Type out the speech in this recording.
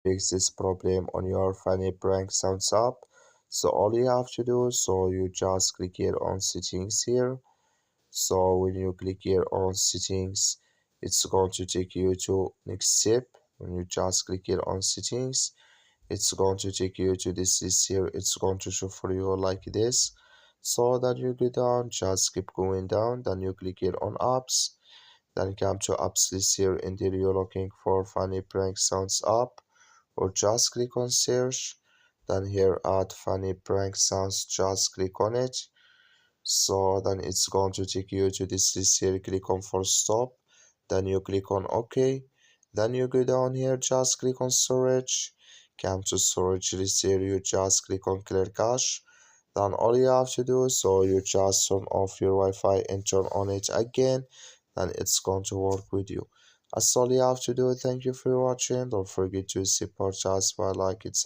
fix this problem on your funny prank sounds app. So all you have to do, so you just click here on settings here. So when you click here on settings, it's going to take you to next step. When you just click here on settings, it's going to take you to this list here. It's going to show for you like this. So then you go down, just keep going down, then you click here on apps, then come to apps list here, and there you're looking for funny prank sounds app, or just click on search, then here add funny prank sounds, just click on it. So then it's going to take you to this list here. Click on for stop, then you click on OK, then you go down here, just click on storage, come to storage list here, you just click on clear cache. Then all you have to do, so you just turn off your Wi-Fi and turn on it again, then it's going to work with you. That's all you have to do. Thank you for watching. Don't forget to support us by like it.